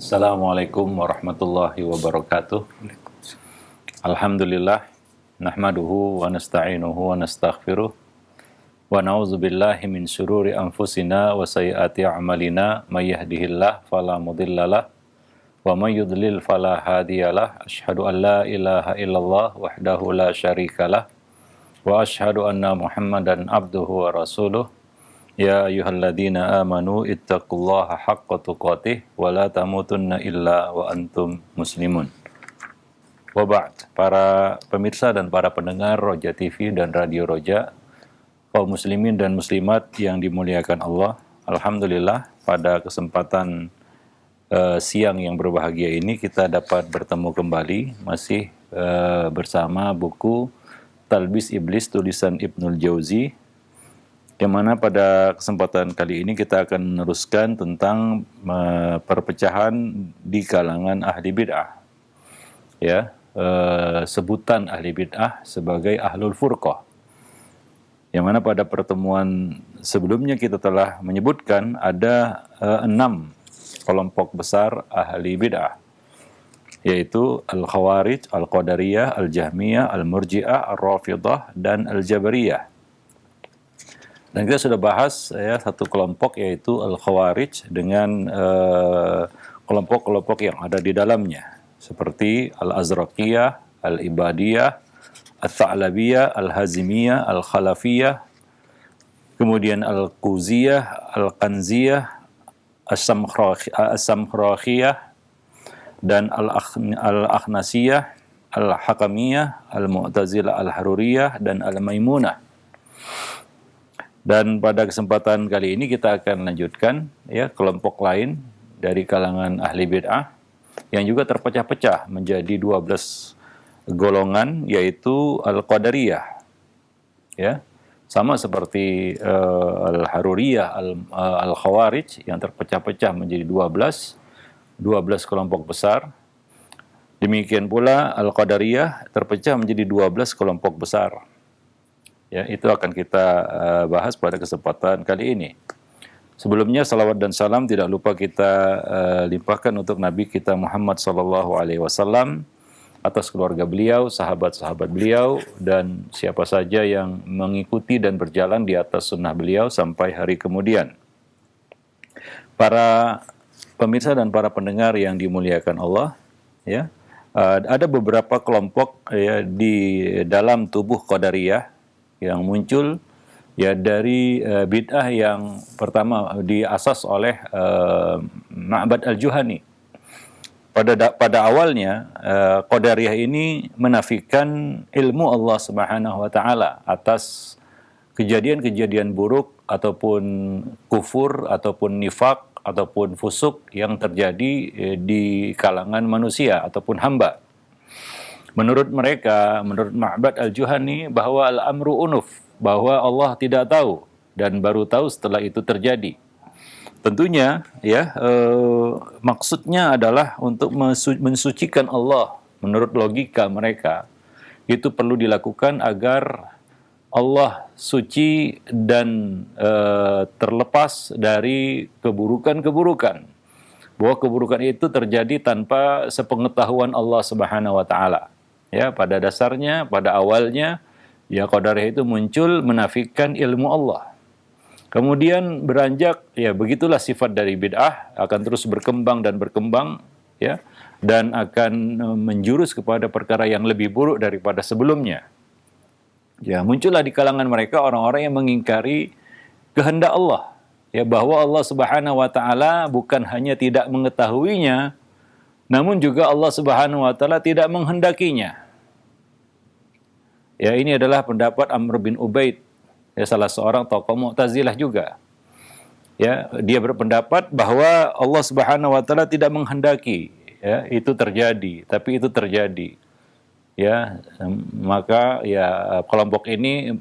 Assalamualaikum warahmatullahi wabarakatuh. Alhamdulillah, nahmaduhu wa nasta'inuhu wa nastaghfiruh wa na'udzubillahi min syururi anfusina wa sayyiati a'malina may yahdihillahu fala mudhillalah wa may yudlil fala hadiyalah. Asyhadu an la ilaha illallah wahdahu la syarikalah wa asyhadu anna Muhammadan abduhu wa rasuluh. Ya ayyuhalladzina amanu ittaqullaha haqqa tuqatih wa la tamutunna illa wa antum muslimun. Wa ba'd, para pemirsa dan para pendengar Roja TV dan Radio Roja, kaum muslimin dan muslimat yang dimuliakan Allah. Alhamdulillah, pada kesempatan siang yang berbahagia ini kita dapat bertemu kembali masih bersama buku Talbis Iblis tulisan Ibnul Jauzi, yang mana pada kesempatan kali ini kita akan meneruskan tentang perpecahan di kalangan ahli bid'ah. Ya, sebutan ahli bid'ah sebagai ahlul furqah. Yang mana pada pertemuan sebelumnya kita telah menyebutkan ada 6 kelompok besar ahli bid'ah, yaitu al-Khawarij, al-Qadariyah, al-Jahmiyah, al-Murji'ah, al-Rafidah, dan al-Jabariyah. Dan kita sudah bahas ya satu kelompok, yaitu Al-Khawarij dengan kelompok-kelompok yang ada di dalamnya, seperti Al-Azraqiyah, Al-Ibadiyah, Al-Tha'labiyah, Al-Hazimiyah, Al-Khalafiyah, kemudian Al-Quziyah, Al-Qanziyah, As-Samkhrakhiyah, dan Al-Akhnasiyah, Al-Hakamiyah, Al-Mu'tazilah, Al-Haruriyah, dan Al-Maimunah. Dan pada kesempatan kali ini kita akan lanjutkan ya kelompok lain dari kalangan ahli bid'ah yang juga terpecah-pecah menjadi 12 golongan, yaitu Al-Qadariyah. Ya. Sama seperti Al-Haruriyah, Al-Khawarij yang terpecah-pecah menjadi 12 kelompok besar. Demikian pula Al-Qadariyah terpecah menjadi 12 kelompok besar. Ya, itu akan kita bahas pada kesempatan kali ini. Sebelumnya salawat dan salam tidak lupa kita limpahkan untuk Nabi kita Muhammad SAW, atas keluarga beliau, sahabat-sahabat beliau, dan siapa saja yang mengikuti dan berjalan di atas sunnah beliau sampai hari kemudian. Para pemirsa dan para pendengar yang dimuliakan Allah, ya, ada beberapa kelompok ya di dalam tubuh Qadariyah yang muncul ya dari bid'ah yang pertama diasas oleh Ma'bad al-Juhani. Pada awalnya Qadariyah ini menafikan ilmu Allah Subhanahu wa taala atas kejadian-kejadian buruk ataupun kufur ataupun nifak ataupun fusuk yang terjadi di kalangan manusia ataupun hamba. Menurut mereka, menurut Ma'bad al-Juhani, bahwa al-amru unuf, bahwa Allah tidak tahu dan baru tahu setelah itu terjadi. Tentunya ya maksudnya adalah untuk mensucikan Allah. Menurut logika mereka, itu perlu dilakukan agar Allah suci dan terlepas dari keburukan-keburukan. Bahwa keburukan itu terjadi tanpa sepengetahuan Allah Subhanahu wa taala. Ya, pada dasarnya, pada awalnya, ya Qadariyah itu muncul menafikan ilmu Allah. Kemudian beranjak, ya begitulah sifat dari bid'ah, akan terus berkembang dan berkembang, ya, dan akan menjurus kepada perkara yang lebih buruk daripada sebelumnya. Ya, muncullah di kalangan mereka orang-orang yang mengingkari kehendak Allah, ya, bahwa Allah Subhanahu wa taala bukan hanya tidak mengetahuinya, namun juga Allah Subhanahu wa taala tidak menghendakinya. Ya, ini adalah pendapat Amr bin Ubaid, ya, salah seorang tokoh Mu'tazilah juga. Ya, dia berpendapat bahwa Allah Subhanahu wa taala tidak menghendaki ya itu terjadi, tapi itu terjadi. Ya, maka ya kelompok ini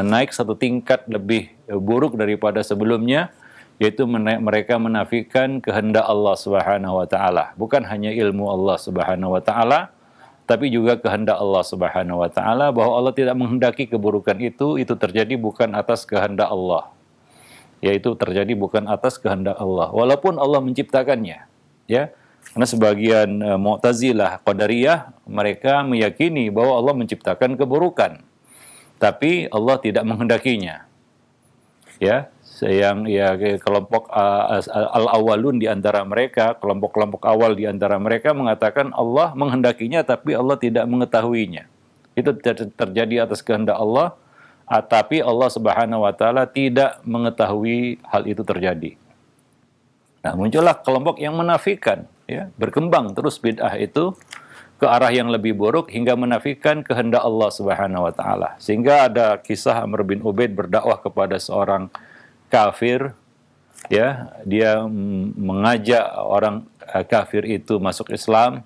naik satu tingkat lebih buruk daripada sebelumnya, yaitu mereka menafikan kehendak Allah Subhanahu wa taala. Bukan hanya ilmu Allah Subhanahu wa taala, tapi juga kehendak Allah Subhanahu wa taala, bahwa Allah tidak menghendaki keburukan itu terjadi bukan atas kehendak Allah. Yaitu terjadi bukan atas kehendak Allah, walaupun Allah menciptakannya. Ya. Karena sebagian Mu'tazilah, Qadariyah, mereka meyakini bahwa Allah menciptakan keburukan, tapi Allah tidak menghendakinya. Ya, kelompok al-awwalun di antara mereka, kelompok-kelompok awal di antara mereka mengatakan Allah menghendakinya, tapi Allah tidak mengetahuinya. Itu terjadi atas kehendak Allah, tapi Allah Subhanahu wa taala tidak mengetahui hal itu terjadi. Nah, muncullah kelompok yang menafikan, ya, berkembang terus bid'ah itu ke arah yang lebih buruk hingga menafikan kehendak Allah Subhanahu wa taala. Sehingga ada kisah Amr bin Ubaid berdakwah kepada seorang kafir, ya, dia mengajak orang kafir itu masuk Islam,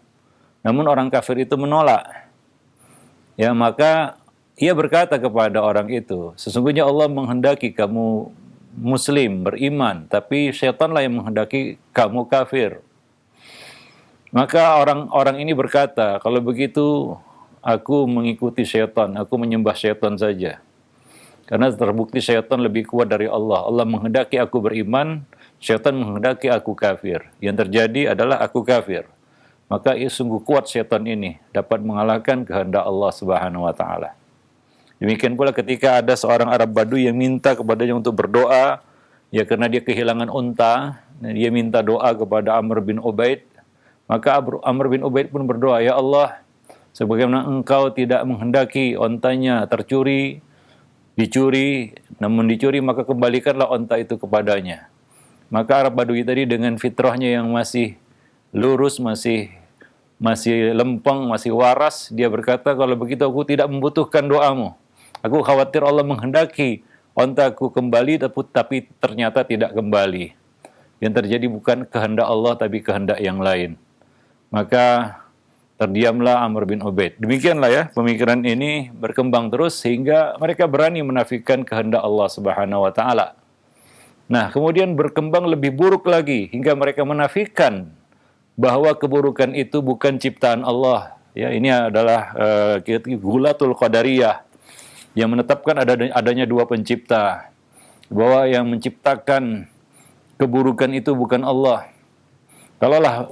namun orang kafir itu menolak. Ya, maka ia berkata kepada orang itu, sesungguhnya Allah menghendaki kamu Muslim, beriman, tapi syaitanlah yang menghendaki kamu kafir. Maka orang ini berkata, kalau begitu aku mengikuti syaitan, aku menyembah syaitan saja. Karena terbukti syaitan lebih kuat dari Allah. Allah menghendaki aku beriman, syaitan menghendaki aku kafir. Yang terjadi adalah aku kafir. Maka sungguh kuat syaitan ini dapat mengalahkan kehendak Allah Subhanahu wa taala. Demikian pula ketika ada seorang Arab Badui yang minta kepadanya untuk berdoa, ya karena dia kehilangan unta, dia minta doa kepada Amr bin Ubaid. Maka Amr bin Ubaid pun berdoa, ya Allah, sebagaimana engkau tidak menghendaki ontanya dicuri, namun dicuri maka kembalikanlah onta itu kepadanya. Maka Arab Badui tadi dengan fitrahnya yang masih lurus, masih lempeng, masih waras, dia berkata, kalau begitu aku tidak membutuhkan doamu. Aku khawatir Allah menghendaki ontaku kembali, tapi ternyata tidak kembali. Yang terjadi bukan kehendak Allah, tapi kehendak yang lain. Maka terdiamlah Amr bin Ubaid. Demikianlah ya, pemikiran ini berkembang terus sehingga mereka berani menafikan kehendak Allah Subhanahu wa taala. Nah, kemudian berkembang lebih buruk lagi hingga mereka menafikan bahwa keburukan itu bukan ciptaan Allah. Ya, ini adalah Gulatul Qadariyah yang menetapkan adanya dua pencipta, bahwa yang menciptakan keburukan itu bukan Allah. Kalaulah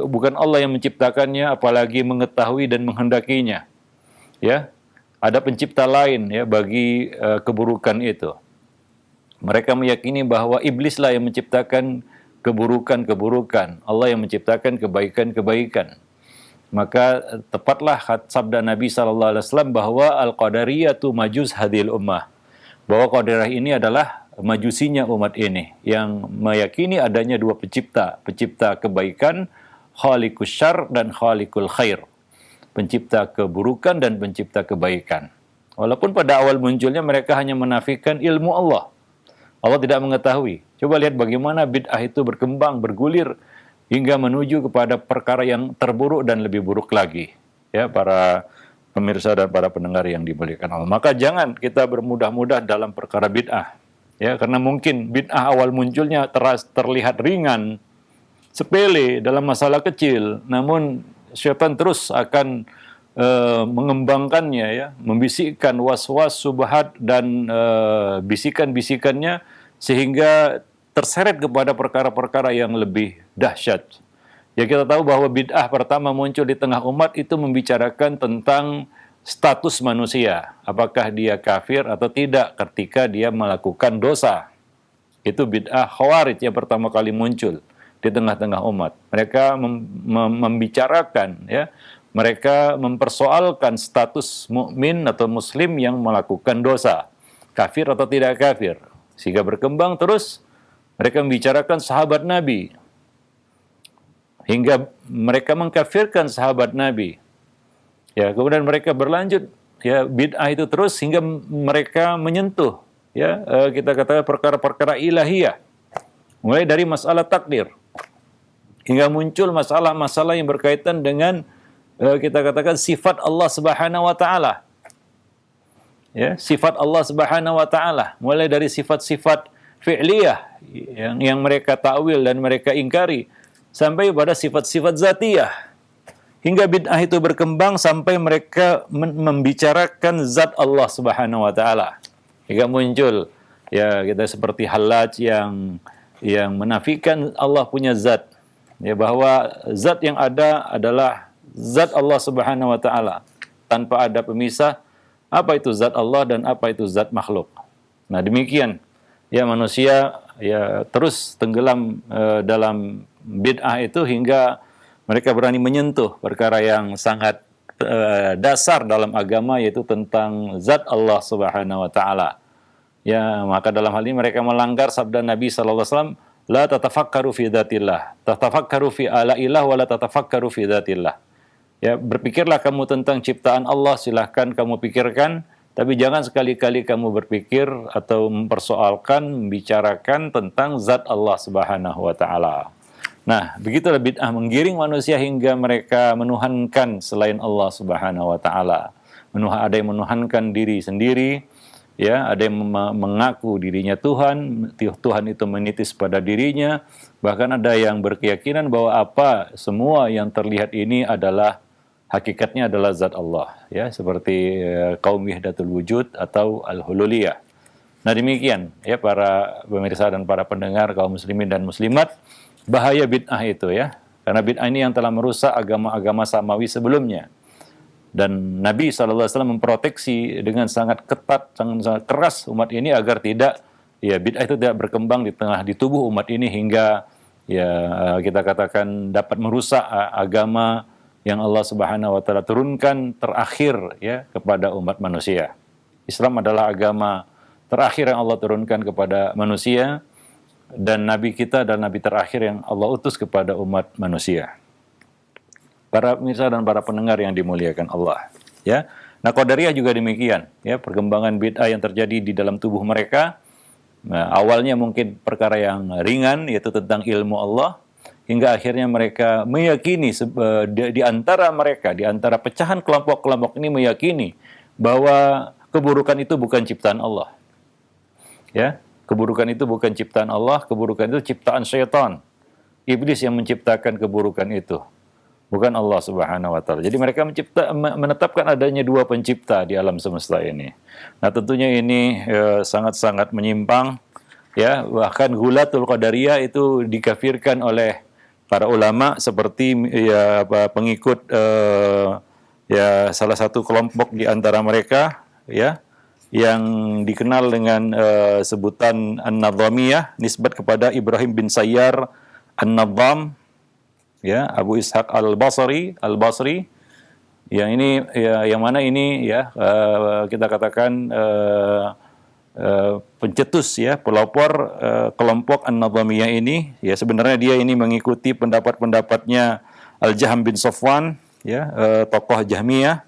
bukan Allah yang menciptakannya, apalagi mengetahui dan menghendakinya, ya, ada pencipta lain ya bagi keburukan itu. Mereka meyakini bahwa iblislah yang menciptakan keburukan-keburukan, Allah yang menciptakan kebaikan-kebaikan. Maka tepatlah sabda Nabi SAW bahwa Al-Qadariyatu majus hadhil ummah, bahwa Qadariyah ini adalah majusinya umat ini, yang meyakini adanya dua pencipta kebaikan, khaliqus syarr dan khaliqul khair, pencipta keburukan dan pencipta kebaikan. Walaupun pada awal munculnya mereka hanya menafikan ilmu Allah, Allah tidak mengetahui. Coba lihat bagaimana bid'ah itu berkembang, bergulir, hingga menuju kepada perkara yang terburuk dan lebih buruk lagi. Ya, para pemirsa dan para pendengar yang dimuliakan Allah. Maka jangan kita bermudah-mudah dalam perkara bid'ah. Ya, karena mungkin bid'ah awal munculnya terlihat ringan, sepele dalam masalah kecil, namun syaitan terus akan mengembangkannya, ya, membisikkan was-was, subhat dan bisikan-bisikannya sehingga terseret kepada perkara-perkara yang lebih dahsyat. Ya, kita tahu bahwa bid'ah pertama muncul di tengah umat itu membicarakan tentang status manusia. Apakah dia kafir atau tidak ketika dia melakukan dosa. Itu bid'ah Khawarij yang pertama kali muncul di tengah-tengah umat. Mereka membicarakan, ya, mereka mempersoalkan status mukmin atau muslim yang melakukan dosa. Kafir atau tidak kafir. Sehingga berkembang terus. Mereka membicarakan sahabat Nabi, hingga mereka mengkafirkan sahabat Nabi. Ya, kemudian mereka berlanjut, ya, bid'ah itu terus hingga mereka menyentuh, ya, kita katakan perkara-perkara ilahiyah, mulai dari masalah takdir hingga muncul masalah-masalah yang berkaitan dengan kita katakan sifat Allah Subhanahu wa taala. Ya, sifat Allah Subhanahu wa taala, mulai dari sifat-sifat fi'liyah yang mereka takwil dan mereka ingkari sampai pada sifat-sifat zatiyah, hingga bid'ah itu berkembang sampai mereka membicarakan zat Allah Subhanahu wa taala, hingga muncul, ya, kita seperti Hallaj yang menafikan Allah punya zat, ya bahwa zat yang ada adalah zat Allah Subhanahu wa taala tanpa ada pemisah apa itu zat Allah dan apa itu zat makhluk. Nah, demikian ya manusia ya terus tenggelam dalam bid'ah itu hingga mereka berani menyentuh perkara yang sangat dasar dalam agama, yaitu tentang zat Allah Subhanahu wa taala. Ya, maka dalam hal ini mereka melanggar sabda Nabi sallallahu alaihi wasallam, la tatafakkaru fi dzatillah, tatafakkaru fi alaillah wa la tatafakkaru fi dzatillah. Ya, berpikirlah kamu tentang ciptaan Allah, silahkan kamu pikirkan, tapi jangan sekali-kali kamu berpikir atau mempersoalkan, membicarakan tentang zat Allah Subhanahu wa taala. Nah, begitulah bid'ah menggiring manusia hingga mereka menuhankan selain Allah Subhanahu wa taala. Ada yang menuhankan diri sendiri, ya, ada yang mengaku dirinya Tuhan, Tuhan itu menitis pada dirinya, bahkan ada yang berkeyakinan bahwa semua yang terlihat ini adalah hakikatnya adalah zat Allah, ya, seperti kaum Wahdatul Wujud atau Al-Hululiyah. Nah, demikian ya para pemirsa dan para pendengar kaum muslimin dan muslimat, bahaya bid'ah itu ya. Karena bid'ah ini yang telah merusak agama-agama samawi sebelumnya. Dan Nabi SAW memproteksi dengan sangat ketat, sangat keras umat ini agar tidak, ya, bid'ah itu tidak berkembang di tubuh umat ini hingga ya kita katakan dapat merusak agama yang Allah Subhanahu wa taala turunkan terakhir ya kepada umat manusia. Islam adalah agama terakhir yang Allah turunkan kepada manusia, dan Nabi kita dan Nabi terakhir yang Allah utus kepada umat manusia. Para pemirsa dan para pendengar yang dimuliakan Allah, ya. Nah, Qadariyah juga demikian, ya, perkembangan bid'ah yang terjadi di dalam tubuh mereka. Nah, awalnya mungkin perkara yang ringan, yaitu tentang ilmu Allah, hingga akhirnya mereka meyakini di antara mereka, di antara pecahan kelompok-kelompok ini meyakini bahwa keburukan itu bukan ciptaan Allah. Ya, keburukan itu bukan ciptaan Allah, keburukan itu ciptaan syaitan. Iblis yang menciptakan keburukan itu, bukan Allah Subhanahu wa taala. Jadi mereka menetapkan adanya dua pencipta di alam semesta ini. Nah, tentunya ini sangat-sangat menyimpang, ya. Bahkan Ghulatul Qadariyah itu dikafirkan oleh para ulama seperti ya pengikut ya salah satu kelompok di antara mereka, ya, yang dikenal dengan sebutan An-Nadhamiyah, nisbat kepada Ibrahim bin Sayyar An-Nadham, ya, Abu Ishaq Al-Basri, yang ini ya, yang mana ini ya kita katakan pencetus, ya, pelopor kelompok An-Nadhamiyah ini, ya, sebenarnya dia ini mengikuti pendapat-pendapatnya Al-Jahm bin Safwan, ya, tokoh Jahmiyah,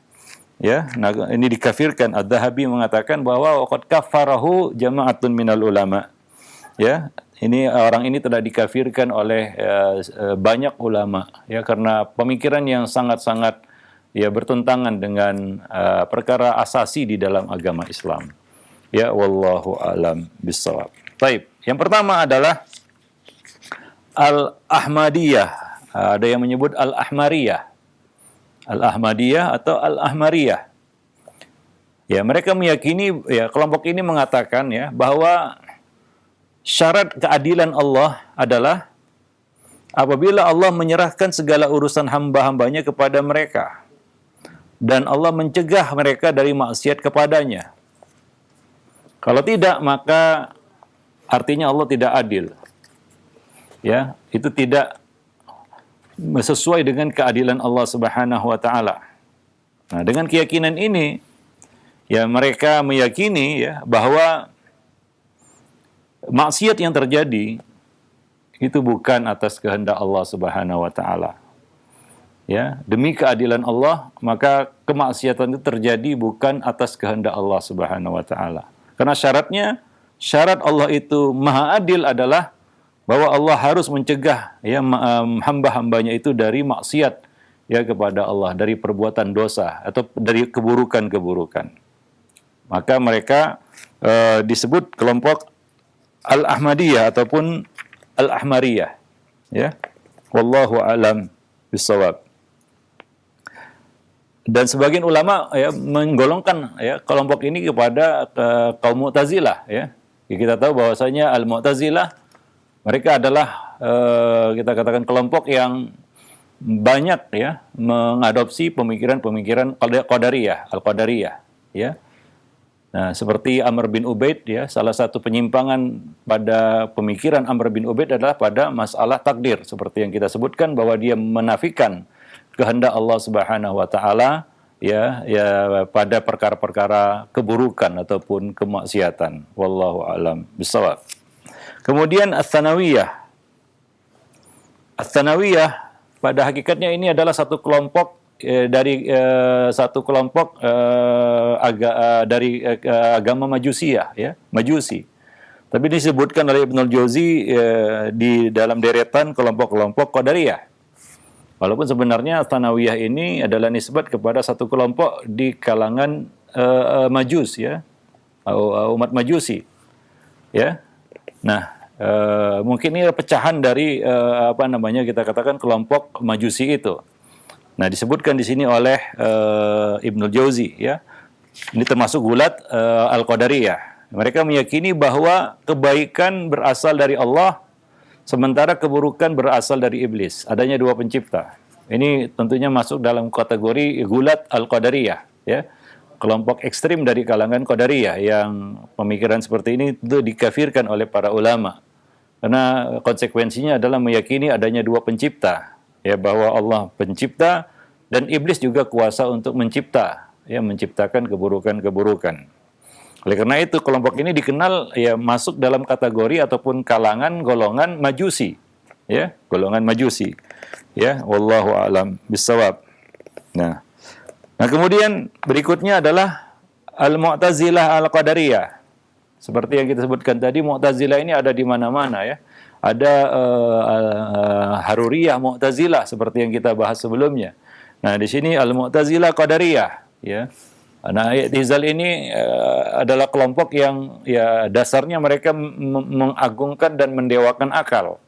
ya. Nah, ini dikafirkan. Adz-Dzahabi mengatakan bahwa waqad kaffarahu jama'atun minal ulama, ya. Ini orang ini telah dikafirkan oleh banyak ulama, ya, karena pemikiran yang sangat-sangat ya bertentangan dengan perkara asasi di dalam agama Islam. Ya, wallahu a'lam bissawab. Baik, yang pertama adalah Al-Ahmadiyah. Ada yang menyebut Al-Ahmariyah. Al-Ahmadiyah atau Al-Ahmariyah. Ya, mereka meyakini, ya, kelompok ini mengatakan, ya, bahwa syarat keadilan Allah adalah apabila Allah menyerahkan segala urusan hamba-hambanya kepada mereka dan Allah mencegah mereka dari maksiat kepadanya. Kalau tidak, maka artinya Allah tidak adil. Ya, itu tidak sesuai dengan keadilan Allah Subhanahu wa taala. Nah, dengan keyakinan ini, ya, mereka meyakini, ya, bahwa maksiat yang terjadi itu bukan atas kehendak Allah Subhanahu wa taala. Ya, demi keadilan Allah, maka kemaksiatan itu terjadi bukan atas kehendak Allah Subhanahu wa taala. Karena syarat Allah itu maha adil adalah bahwa Allah harus mencegah, ya, hamba-hambanya itu dari maksiat, ya, kepada Allah, dari perbuatan dosa atau dari keburukan-keburukan. Maka mereka disebut kelompok Al-Ahmadiyah ataupun Al-Ahmariyah, ya. Wallahu a'lam bissawab. Dan sebagian ulama, ya, menggolongkan, ya, kelompok ini kepada kaum Mu'tazilah, ya. Kita tahu bahwasanya Al-Mu'tazilah Mereka adalah kita katakan kelompok yang banyak ya mengadopsi pemikiran-pemikiran Qadariyah, Al-Qadariyah, ya. Nah, seperti Amr bin Ubaid ya, salah satu penyimpangan pada pemikiran Amr bin Ubaid adalah pada masalah takdir, seperti yang kita sebutkan bahwa dia menafikan kehendak Allah Subhanahu wa taala ya pada perkara-perkara keburukan ataupun kemaksiatan. Wallahu alam bisawab. Kemudian Ats-Tsanawiyah. Ats-Tsanawiyah pada hakikatnya ini adalah satu kelompok dari satu kelompok dari agama Majusiyah ya, Majusi. Tapi disebutkan oleh Ibnul Jauzi di dalam deretan kelompok-kelompok Qadariyah. Walaupun sebenarnya Ats-Tsanawiyah ini adalah nisbat kepada satu kelompok di kalangan Majus ya, umat Majusi. Ya. Nah, mungkin ini pecahan dari kita katakan kelompok Majusi itu. Nah, disebutkan di sini oleh Ibnul Jauzi ya. Ini termasuk gulat Al-Qadariyah. Mereka meyakini bahwa kebaikan berasal dari Allah, sementara keburukan berasal dari iblis. Adanya dua pencipta. Ini tentunya masuk dalam kategori gulat Al-Qadariyah ya. Kelompok ekstrim dari kalangan Qadariyah yang pemikiran seperti ini tentu dikafirkan oleh para ulama. Karena konsekuensinya adalah meyakini adanya dua pencipta. Ya, bahwa Allah pencipta dan iblis juga kuasa untuk mencipta, ya, menciptakan keburukan-keburukan. Oleh karena itu kelompok ini dikenal ya masuk dalam kategori ataupun kalangan golongan Majusi, ya, golongan Majusi. Ya, wallahu a'lam bissawab. Nah, kemudian berikutnya adalah Al-Mu'tazilah Al-Qadariyah. Seperti yang kita sebutkan tadi, Mu'tazilah ini ada di mana-mana ya. Ada Haruriyah Mu'tazilah seperti yang kita bahas sebelumnya. Nah, di sini Al-Mu'tazilah Qadariyah ya. Nah, I'tizal ini adalah kelompok yang ya dasarnya mereka mengagungkan dan mendewakan akal.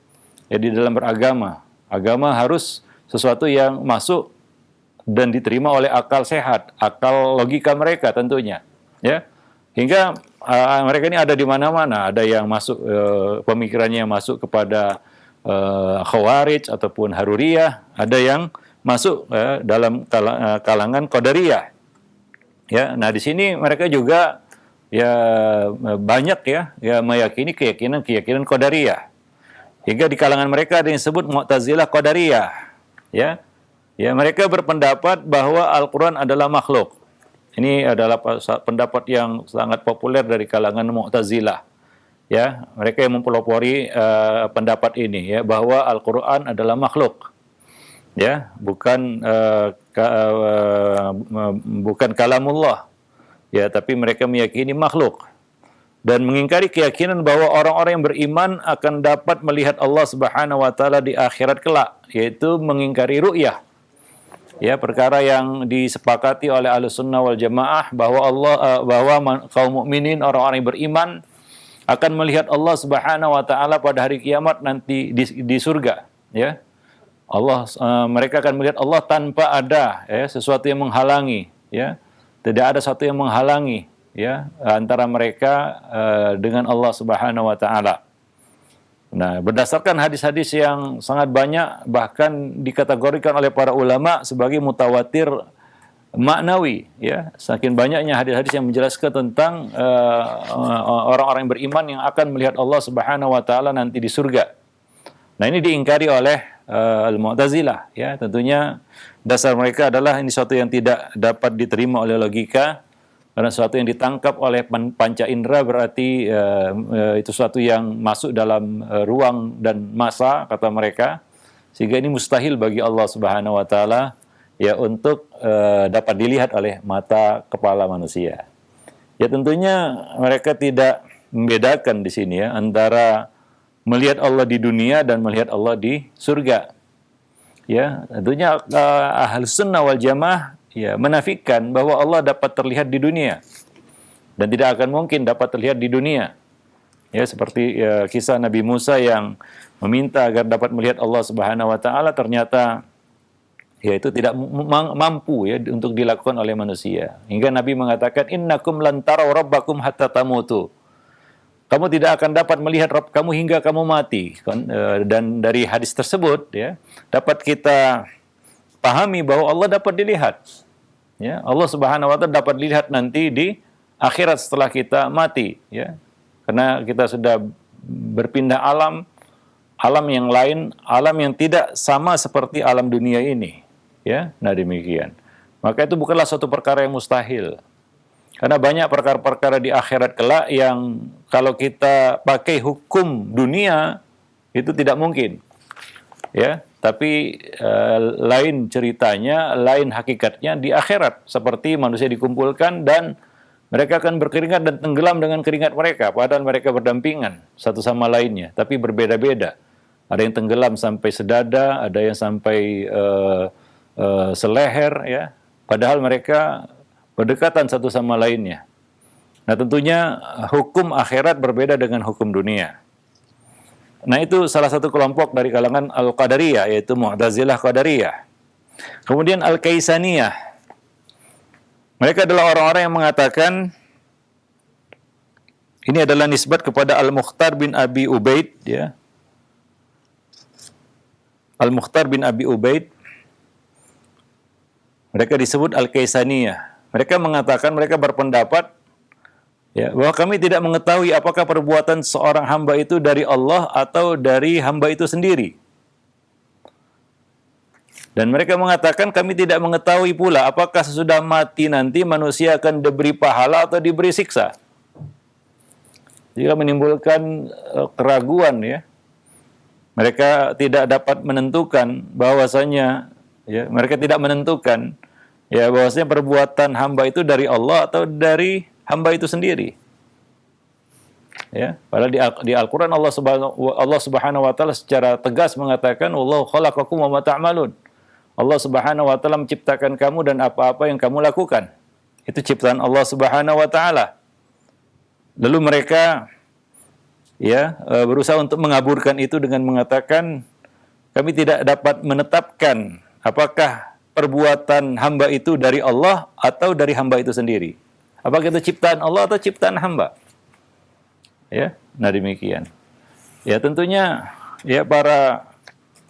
Ya, di dalam beragama. Agama harus sesuatu yang masuk dan diterima oleh akal sehat, akal logika mereka tentunya. Ya. Hingga mereka ini ada di mana-mana, ada yang masuk pemikirannya yang masuk kepada Khawarij ataupun Haruriyah, ada yang masuk dalam kalangan Qadariyah. Ya, nah di sini mereka juga ya banyak ya meyakini keyakinan Qadariyah. Hingga di kalangan mereka ada yang disebut Mu'tazilah Qadariyah. Ya. Ya, mereka berpendapat bahwa Al-Qur'an adalah makhluk. Ini adalah pendapat yang sangat populer dari kalangan Mu'tazilah. Ya, mereka yang mempelopori pendapat ini ya bahwa Al-Qur'an adalah makhluk. Ya, bukan kalamullah. Ya, tapi mereka meyakini makhluk dan mengingkari keyakinan bahwa orang-orang yang beriman akan dapat melihat Allah Subhanahu wa taala di akhirat kelak, yaitu mengingkari ru'yah. Ya, perkara yang disepakati oleh Ahlussunnah wal Jamaah bahwa bahwa kaum mukminin, orang-orang yang beriman akan melihat Allah Subhanahu wa taala pada hari kiamat nanti di surga, ya. Mereka akan melihat Allah tanpa ada ya sesuatu yang menghalangi, ya. Tidak ada sesuatu yang menghalangi ya antara mereka dengan Allah Subhanahu wa taala. Nah, berdasarkan hadis-hadis yang sangat banyak, bahkan dikategorikan oleh para ulama sebagai mutawatir maknawi, ya, saking banyaknya hadis-hadis yang menjelaskan tentang orang-orang yang beriman yang akan melihat Allah Subhanahu wa taala nanti di surga. Nah, ini diingkari oleh Al-Mu'tazilah, ya. Tentunya dasar mereka adalah ini sesuatu yang tidak dapat diterima oleh logika. Karena sesuatu yang ditangkap oleh panca indera berarti itu sesuatu yang masuk dalam ruang dan masa, kata mereka. Sehingga ini mustahil bagi Allah Subhanahu wa taala ya untuk dapat dilihat oleh mata kepala manusia. Ya, tentunya mereka tidak membedakan di sini ya antara melihat Allah di dunia dan melihat Allah di surga. Ya, tentunya Ahlus Sunnah wal Jamaah ya menafikan bahwa Allah dapat terlihat di dunia dan tidak akan mungkin dapat terlihat di dunia. Ya, seperti kisah Nabi Musa yang meminta agar dapat melihat Allah Subhanahu wa taala, ternyata ya itu tidak mampu ya untuk dilakukan oleh manusia. Hingga Nabi mengatakan innakum lan taraw rabbakum hatta tamutu. kamu tidak akan dapat melihat Rabb kamu hingga kamu mati. Dan dari hadis tersebut ya, dapat kita pahami bahwa Allah dapat dilihat. Ya, Allah Subhanahu wa taala dapat dilihat nanti di akhirat setelah kita mati, ya. Karena kita sudah berpindah alam yang lain, alam yang tidak sama seperti alam dunia ini, ya. Nah, demikian. Maka itu bukanlah suatu perkara yang mustahil. Karena banyak perkara-perkara di akhirat kelak yang kalau kita pakai hukum dunia itu tidak mungkin. Ya, tapi lain ceritanya, lain hakikatnya di akhirat. Seperti manusia dikumpulkan dan mereka akan berkeringat dan tenggelam dengan keringat mereka, padahal mereka berdampingan satu sama lainnya, tapi berbeda-beda. Ada yang tenggelam sampai sedada, ada yang sampai seleher, ya. Padahal mereka berdekatan satu sama lainnya. Nah, tentunya hukum akhirat berbeda dengan hukum dunia. Nah, itu salah satu kelompok dari kalangan Al-Qadariyah, yaitu Mu'tazilah Qadariyah. Kemudian Al-Kaisaniyah. Mereka adalah orang-orang yang mengatakan ini adalah nisbat kepada Al-Mukhtar bin Abi Ubaid, ya. Al-Mukhtar bin Abi Ubaid. Mereka disebut Al-Kaisaniyah. Mereka mengatakan, mereka berpendapat ya, bahwa kami tidak mengetahui apakah perbuatan seorang hamba itu dari Allah atau dari hamba itu sendiri. Dan mereka mengatakan kami tidak mengetahui pula apakah sesudah mati nanti manusia akan diberi pahala atau diberi siksa. Jika menimbulkan keraguan, ya. Mereka tidak dapat menentukan bahwasanya, ya, mereka tidak menentukan ya bahwasanya perbuatan hamba itu dari Allah atau dari hamba itu sendiri. Ya, padahal di Al-Qur'an Allah Subhanahu wa taala secara tegas mengatakan wallahu khalaqakum wa ma ta'malun. Allah Subhanahu wa taala menciptakan kamu dan apa-apa yang kamu lakukan. Itu ciptaan Allah Subhanahu wa taala. Lalu mereka ya berusaha untuk mengaburkan itu dengan mengatakan kami tidak dapat menetapkan apakah perbuatan hamba itu dari Allah atau dari hamba itu sendiri. Apakah itu ciptaan Allah atau ciptaan hamba? Ya, nah demikian. Ya, tentunya ya para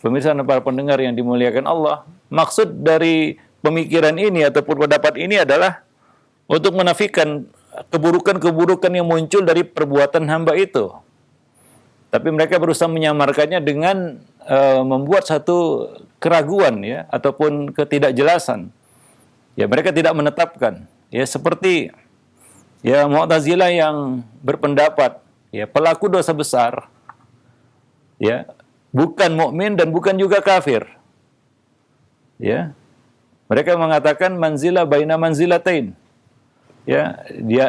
pemirsa dan para pendengar yang dimuliakan Allah, maksud dari pemikiran ini ataupun pendapat ini adalah untuk menafikan keburukan-keburukan yang muncul dari perbuatan hamba itu. Tapi mereka berusaha menyamarkannya dengan membuat satu keraguan, ya, ataupun ketidakjelasan. Ya, mereka tidak menetapkan. Ya, seperti ya Mu'tazilah yang berpendapat ya pelaku dosa besar ya bukan mukmin dan bukan juga kafir. Ya. Mereka mengatakan manzilah baina manzilatain. Ya, dia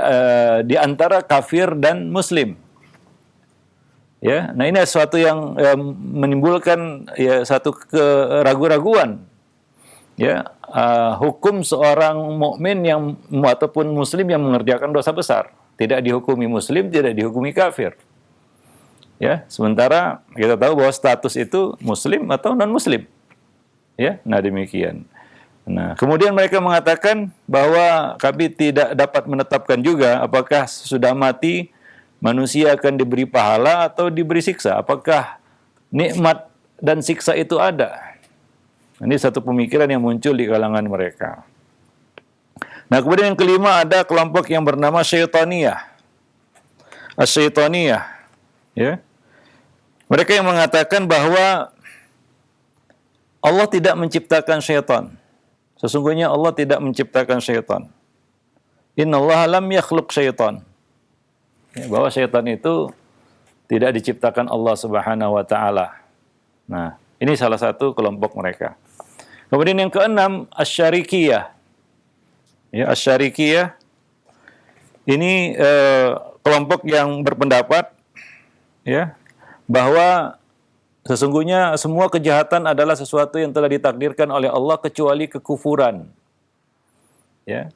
di antara kafir dan muslim. Ya, nah ini sesuatu yang menimbulkan ya satu keraguan-raguan. Ya, hukum seorang mukmin yang ataupun muslim yang mengerjakan dosa besar tidak dihukumi muslim, tidak dihukumi kafir. Ya, sementara kita tahu bahwa status itu muslim atau non muslim. Ya, nah demikian. Nah, kemudian mereka mengatakan bahwa kami tidak dapat menetapkan juga apakah sudah mati manusia akan diberi pahala atau diberi siksa. Apakah nikmat dan siksa itu ada? Ini satu pemikiran yang muncul di kalangan mereka. Nah, kemudian yang kelima ada kelompok yang bernama Syaitaniyah. Asy-Syaitaniyah. Ya. Mereka yang mengatakan bahwa Allah tidak menciptakan syaitan. Sesungguhnya Allah tidak menciptakan syaitan. Innallaha lam yakhluq syaitan. Ya, bahwa syaitan itu tidak diciptakan Allah Subhanahu wa taala. Nah, ini salah satu kelompok mereka. Kemudian yang keenam, Asy-Syarikiyah. Ya, Asy-Syarikiyah ini kelompok yang berpendapat ya bahwa sesungguhnya semua kejahatan adalah sesuatu yang telah ditakdirkan oleh Allah kecuali kekufuran. Ya.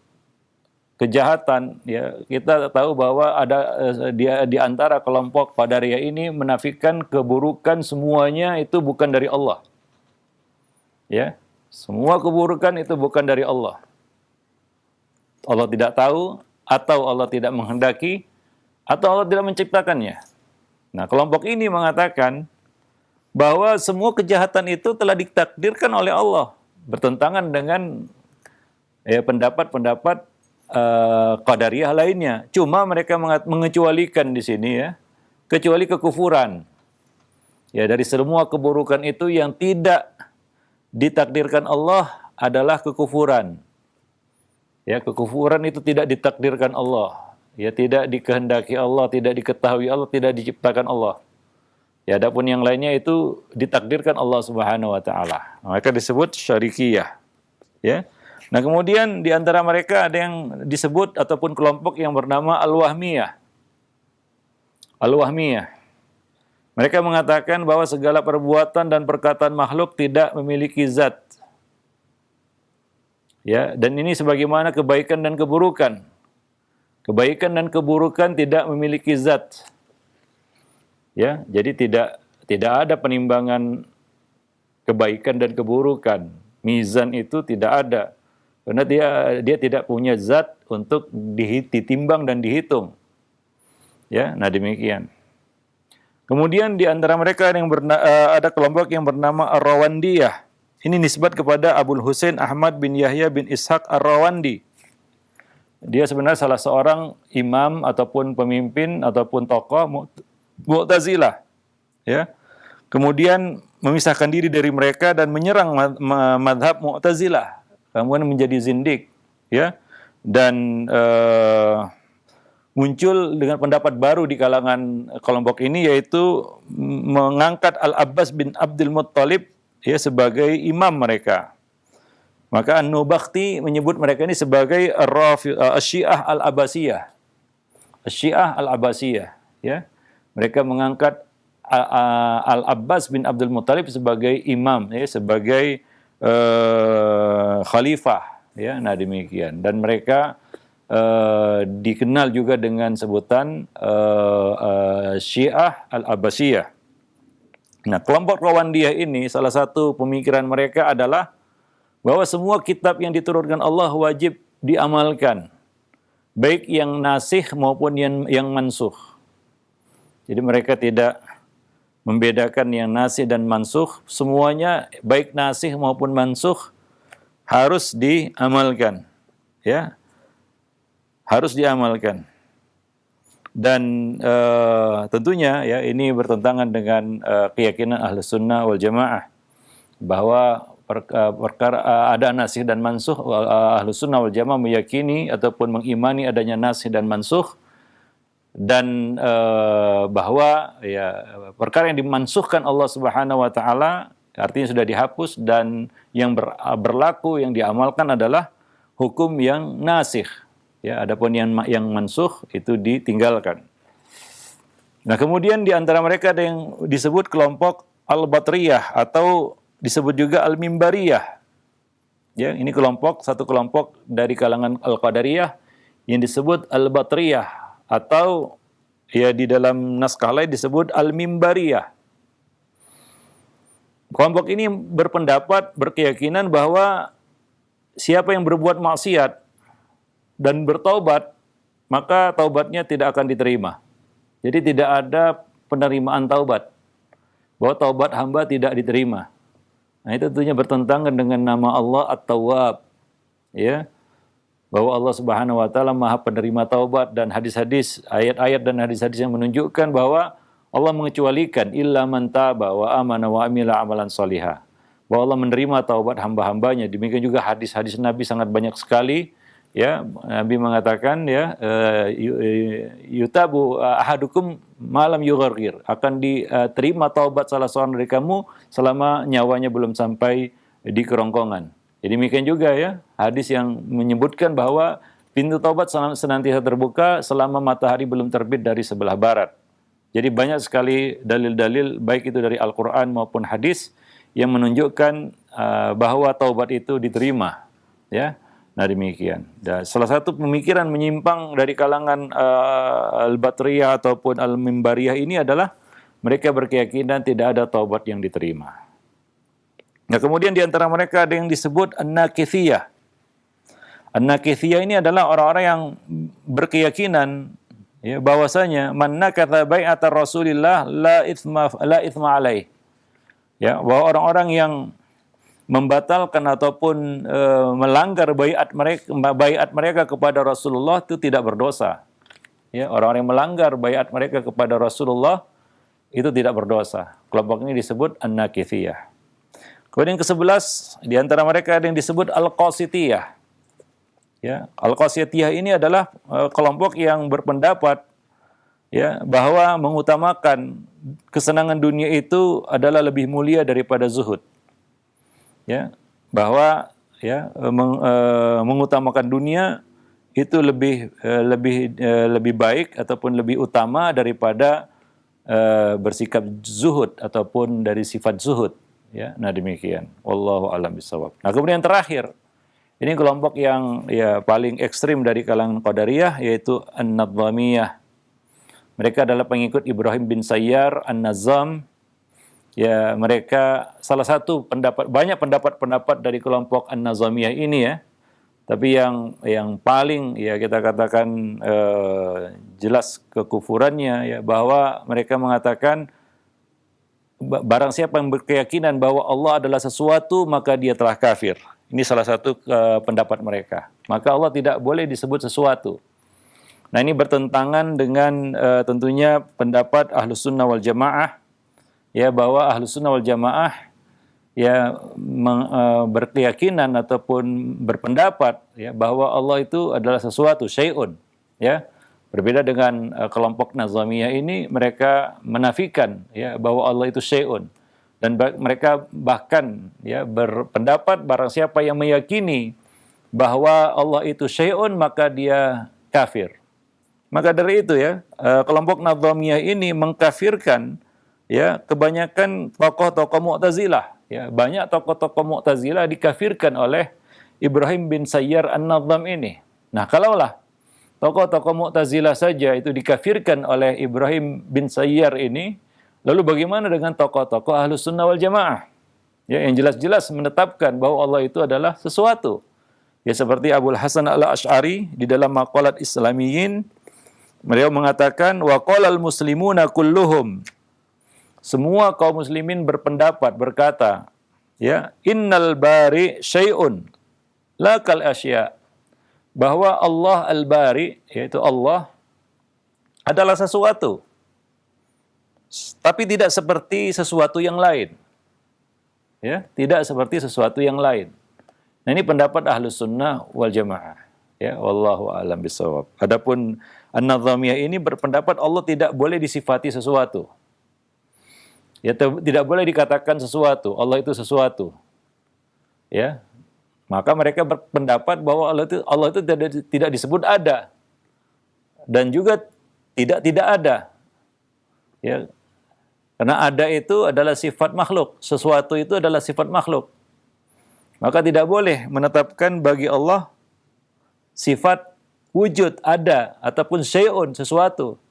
Kejahatan, ya, kita tahu bahwa ada di antara kelompok Qadariyah ini menafikan keburukan semuanya itu bukan dari Allah. Ya, semua keburukan itu bukan dari Allah. Allah tidak tahu atau Allah tidak menghendaki atau Allah tidak menciptakannya? Nah, kelompok ini mengatakan bahwa semua kejahatan itu telah ditakdirkan oleh Allah, bertentangan dengan pendapat-pendapat Qadariyah lainnya. Cuma mereka mengecualikan di sini ya, kecuali kekufuran. Ya, dari semua keburukan itu yang tidak ditakdirkan Allah adalah kekufuran. Ya, kekufuran itu tidak ditakdirkan Allah. Ya, tidak dikehendaki Allah, tidak diketahui Allah, tidak diciptakan Allah. Ya, adapun yang lainnya itu ditakdirkan Allah Subhanahu wa taala. Mereka disebut syarikiyah. Ya. Nah, kemudian di antara mereka ada yang disebut ataupun kelompok yang bernama Al-Wahmiyah. Al-Wahmiyah. Mereka mengatakan bahwa segala perbuatan dan perkataan makhluk tidak memiliki zat. Ya, dan ini sebagaimana kebaikan dan keburukan. Kebaikan dan keburukan tidak memiliki zat. Ya, jadi tidak ada penimbangan kebaikan dan keburukan. Mizan itu tidak ada. Karena dia tidak punya zat untuk ditimbang dan dihitung. Ya, nah demikian. Kemudian di antara mereka ada kelompok yang bernama Ar-Rawandiyah. Ini nisbat kepada Abul Husain Ahmad bin Yahya bin Ishaq Ar-Rawandi. Dia sebenarnya salah seorang imam ataupun pemimpin ataupun tokoh Mu'tazilah, ya. Kemudian memisahkan diri dari mereka dan menyerang madhab Mu'tazilah, kemudian menjadi zindik, ya. Dan muncul dengan pendapat baru di kalangan kelompok ini, yaitu mengangkat Al-Abbas bin Abdul Muttalib ya sebagai imam mereka. Maka An-Nubakhti menyebut mereka ini sebagai Syiah Al-Abbasiyah. Syiah Al-Abbasiyah, ya. Mereka mengangkat Al-Abbas bin Abdul Muttalib sebagai imam, ya, sebagai khalifah, ya. Nah demikian. Dan mereka dikenal juga dengan sebutan Syiah Al-Abbasiyah. Nah, kelompok Rawandiyah ini salah satu pemikiran mereka adalah bahwa semua kitab yang diturunkan Allah wajib diamalkan, baik yang nasikh maupun yang mansukh. Jadi mereka tidak membedakan yang nasikh dan mansukh, semuanya baik nasikh maupun mansukh harus diamalkan, ya, harus diamalkan. Dan tentunya ya ini bertentangan dengan keyakinan Ahlus Sunnah wal Jamaah bahwa perkara ada nasikh dan mansukh. Ahlus Sunnah wal Jamaah meyakini ataupun mengimani adanya nasikh dan mansukh, dan bahwa ya perkara yang dimansukhkan Allah Subhanahu wa taala artinya sudah dihapus, dan yang berlaku yang diamalkan adalah hukum yang nasikh. Ya, adapun yang mansukh itu ditinggalkan. Nah, kemudian di antara mereka ada yang disebut kelompok Al-Batriyah atau disebut juga Al-Mimbariyah. Ya, ini satu kelompok dari kalangan Al-Qadariyah yang disebut Al-Batriyah, atau ya di dalam naskah lain disebut Al-Mimbariyah. Kelompok ini berkeyakinan bahwa siapa yang berbuat maksiat dan bertaubat, maka taubatnya tidak akan diterima. Jadi tidak ada penerimaan taubat. Bahwa taubat hamba tidak diterima. Nah, itu tentunya bertentangan dengan nama Allah At-Tawwab. Ya. Bahwa Allah Subhanahu wa taala Maha penerima taubat, dan hadis-hadis, ayat-ayat dan hadis-hadis yang menunjukkan bahwa Allah mengecualikan illa man taba wa amana wa amila amalan salihah. Bahwa Allah menerima taubat hamba-hambanya. Demikian juga hadis-hadis Nabi sangat banyak sekali. Ya, Nabi mengatakan ya yutabu ahadukum malam yughargir, akan diterima taubat salah seorang dari kamu selama nyawanya belum sampai di kerongkongan. Jadi demikian juga ya hadis yang menyebutkan bahwa pintu taubat senantiasa terbuka selama matahari belum terbit dari sebelah barat. Jadi banyak sekali dalil-dalil baik itu dari Al-Qur'an maupun hadis yang menunjukkan bahwa taubat itu diterima, ya. Nah demikian. Dan salah satu pemikiran menyimpang dari kalangan Al-Batriyah ataupun Al-Mimbariyah ini adalah mereka berkeyakinan tidak ada taubat yang diterima. Nah kemudian di antara mereka ada yang disebut An-Nakithiyah. An-Nakithiyah ini adalah orang-orang yang berkeyakinan ya, bahwasanya man nakatha bai'ata Rasulillah la itsma alaih. Ya, bahwa orang-orang yang membatalkan ataupun melanggar baiat mereka kepada Rasulullah itu tidak berdosa. Ya, orang-orang yang melanggar baiat mereka kepada Rasulullah itu tidak berdosa. Kelompok ini disebut An-Nakithiyah. Kemudian ke-11, di antara mereka ada yang disebut Al-Qasitiyah. Ya, Al-Qasitiyah ini adalah kelompok yang berpendapat ya bahwa mengutamakan kesenangan dunia itu adalah lebih mulia daripada zuhud. Ya, bahwa ya mengutamakan dunia itu lebih baik ataupun lebih utama daripada bersikap zuhud ataupun dari sifat zuhud. Ya, nah demikian. Wallahu a'lam bishawab. Nah, kemudian terakhir, ini kelompok yang ya paling ekstrim dari kalangan Qadariyah, yaitu An-Nadzamiyah. Mereka adalah pengikut Ibrahim bin Sayyar An-Nazzam. Ya, mereka salah satu banyak pendapat dari kelompok An-Nazamiyah ini ya. Tapi yang paling ya kita katakan jelas kekufurannya ya, bahwa mereka mengatakan barang siapa yang berkeyakinan bahwa Allah adalah sesuatu maka dia telah kafir. Ini salah satu pendapat mereka. Maka Allah tidak boleh disebut sesuatu. Nah, ini bertentangan dengan tentunya pendapat Ahlus Sunnah wal Jamaah. Ya, bahwa Ahlus Sunnah wal Jamaah ya berkeyakinan ataupun berpendapat ya bahwa Allah itu adalah sesuatu, syai'un, ya. Berbeda dengan kelompok Nazamiyah ini, mereka menafikan ya bahwa Allah itu syai'un, dan mereka bahkan ya berpendapat barang siapa yang meyakini bahwa Allah itu syai'un maka dia kafir. Maka dari itu ya kelompok Nazamiyah ini mengkafirkan ya kebanyakan tokoh-tokoh Mu'tazilah. Ya, banyak tokoh-tokoh Mu'tazilah dikafirkan oleh Ibrahim bin Sayyar An-Nazzam ini. Nah, kalaulah tokoh-tokoh Mu'tazilah saja itu dikafirkan oleh Ibrahim bin Sayyar ini, lalu bagaimana dengan tokoh-tokoh Ahlus Sunnah wal Jamaah? Ya, yang jelas-jelas menetapkan bahwa Allah itu adalah sesuatu. Ya, seperti Abul Hasan Al-Asy'ari di dalam Maqalat Islamiyin, beliau mengatakan wa qalal muslimuna kulluhum, semua kaum muslimin berpendapat, berkata, ya, innal bari syai'un la kal asya, bahwa Allah al-bari, yaitu Allah, adalah sesuatu, tapi tidak seperti sesuatu yang lain. Ya, tidak seperti sesuatu yang lain. Nah, ini pendapat Ahlus Sunnah wal Jamaah. Ya, wallahu a'lam bishawab. Adapun An-Nazamiyah ini berpendapat Allah tidak boleh disifati sesuatu. Ya, tidak boleh dikatakan sesuatu, Allah itu sesuatu. Ya. Maka mereka berpendapat bahwa Allah itu tidak disebut ada. Dan juga tidak ada. Ya. Karena ada itu adalah sifat makhluk, sesuatu itu adalah sifat makhluk. Maka tidak boleh menetapkan bagi Allah sifat wujud, ada, ataupun syai'un, sesuatu.